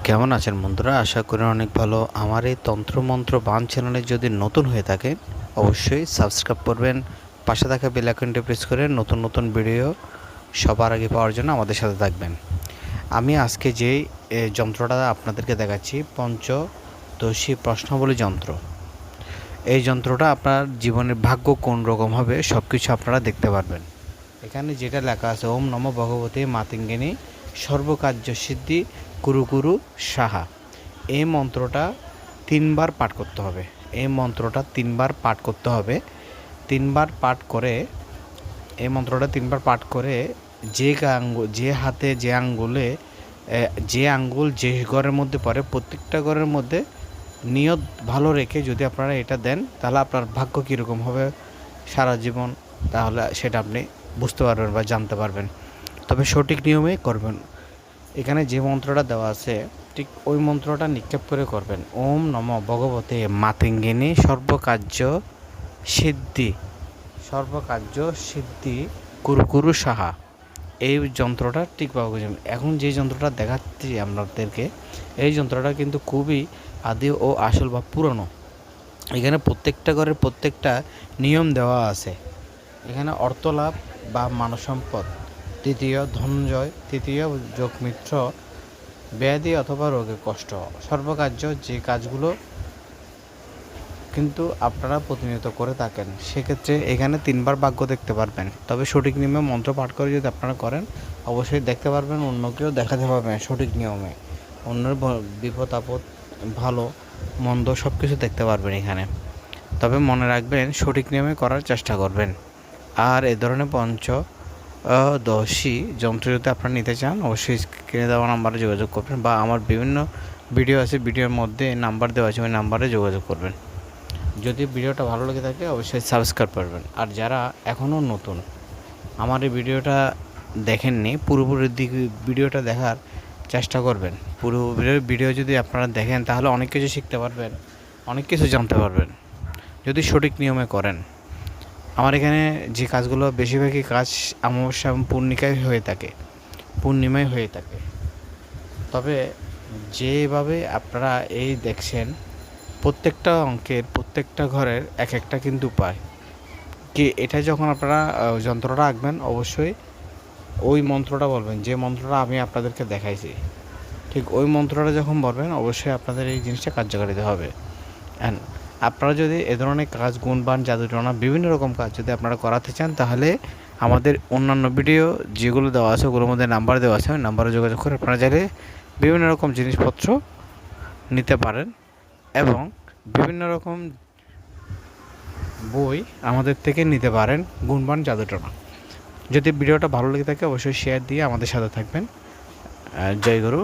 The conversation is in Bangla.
কেমন আছেন বন্ধুরা? আশা করি অনেক ভালো। আমার এই তন্ত্রমন্ত্র বান চ্যানেলে যদি নতুন হয়ে থাকে অবশ্যই সাবস্ক্রাইব করবেন, পাশে থাকা বেল আইকনটি প্রেস করে নতুন নতুন ভিডিও সবার আগে পাওয়ার জন্য আমাদের সাথে থাকবেন। আমি আজকে যেই যন্ত্রটা আপনাদেরকে দেখাচ্ছি, পঞ্চদশী প্রশ্নাবলী যন্ত্র। এই যন্ত্রটা আপনার জীবনের ভাগ্য কোন রকম হবে সব কিছু আপনারা দেখতে পারবেন। এখানে যেটা লেখা আছে, ওম নমো ভগবতে মাতঙ্গিনী সর্বকার্য সিদ্ধি কুরু কুরু সাহা। এই মন্ত্রটা 3 বার পাঠ করতে হবে। এই মন্ত্রটা 3 বার পাঠ করতে হবে। 3 বার পাঠ করে এই মন্ত্রটা 3 বার পাঠ করে যে হাতে যে আঙ্গুল যে ঘরের মধ্যে পড়ে প্রত্যেকটা ঘরের মধ্যে নিয়ত ভালো রেখে যদি আপনারা এটা দেন তাহলে আপনার ভাগ্য কীরকম হবে সারা জীবন, তাহলে সেটা আপনি বুঝতে পারবেন বা জানতে পারবেন। তবে সঠিক নিয়মে করবেন। এখানে যে মন্ত্রটা দেওয়া আছে ঠিক ওই মন্ত্রটা নিক্ষেপ করে করবেন। ওম নমো ভগবতে মাতঙ্গিনী সর্বকার্য সিদ্ধি কুরু কুরু সাহা। এই যন্ত্রটা ঠিকভাবে বুঝবেন। এখন যে যন্ত্রটা দেখাচ্ছি আপনাদেরকে, এই যন্ত্রটা কিন্তু খুবই আদি ও আসল বা পুরনো। এখানে প্রত্যেকটা ঘরের প্রত্যেকটা নিয়ম দেওয়া আছে। এখানে অর্থলাভ বা মানব সম্পদ, তৃতীয় ধনঞ্জয়, তৃতীয় যোগমিত্র, ব্যাধি অথবা রোগের কষ্ট, সর্বকার্য যে কাজগুলো কিন্তু আপনারা প্রতিনিয়ত করে থাকেন, সেক্ষেত্রে এখানে 3 বার ভাগ্য দেখতে পারবেন। তবে সঠিক নিয়মে মন্ত্র পাঠ করে যদি আপনারা করেন অবশ্যই দেখতে পারবেন, অন্যকেও দেখাতে পারবেন সঠিক নিয়মে। অন্যের বিপদ আপদ ভালো মন্দ সব কিছু দেখতে পারবেন এখানে। তবে মনে রাখবেন সঠিক নিয়মে করার চেষ্টা করবেন। আর এ ধরনের পঞ্চদশী যন্ত্র যদি আপনারা নিতে চান অবশ্যই স্ক্রিনে দেওয়া নাম্বারে যোগাযোগ করবেন, বা আমার বিভিন্ন ভিডিও আছে, ভিডিওর মধ্যে নাম্বার দেওয়া আছে, ওই নাম্বারে যোগাযোগ করবেন। যদি ভিডিওটা ভালো লেগে থাকে অবশ্যই সাবস্ক্রাইব করবেন। আর যারা এখনও নতুন আমার এই ভিডিওটা দেখেননি, পুরোপুরি ভিডিওটা দেখার চেষ্টা করবেন। পুরো ভিডিও যদি আপনারা দেখেন তাহলে অনেক কিছু শিখতে পারবেন, অনেক কিছু জানতে পারবেন যদি সঠিক নিয়মে করেন। আমার এখানে যে কাজগুলো বেশিরভাগই কাজ অমাবস্যা এবং পূর্ণিমায় হয়ে থাকে। তবে যেভাবে আপনারা এই দেখছেন প্রত্যেকটা অঙ্কের প্রত্যেকটা ঘরের এক একটা কিন্তু উপায় কি, এটা যখন আপনারা যন্ত্রটা আঁকবেন অবশ্যই ওই মন্ত্রটা বলবেন যে মন্ত্রটা আমি আপনাদেরকে দেখাইছি, ঠিক ওই মন্ত্রটা যখন বলবেন অবশ্যই আপনাদের এই জিনিসটা কার্যকারিতা হবে। অ্যান্ড আপনারা যদি এ ধরনের কাজ, গুণবান, জাদুটনা বিভিন্ন রকম কাজ যদি আপনারা করাতে চান তাহলে আমাদের অন্যান্য ভিডিও যেগুলো দেওয়া আছে ওগুলোর মধ্যে নাম্বার দেওয়া আছে, ওই নাম্বারে যোগাযোগ করে আপনারা চাইলে বিভিন্ন রকম জিনিসপত্র নিতে পারেন এবং বিভিন্ন রকম বই আমাদের থেকে নিতে পারেন গুণবান জাদুটনা। যদি ভিডিওটা ভালো লেগে থাকে অবশ্যই শেয়ার দিয়ে আমাদের সাথে থাকবেন। জয় গুরু।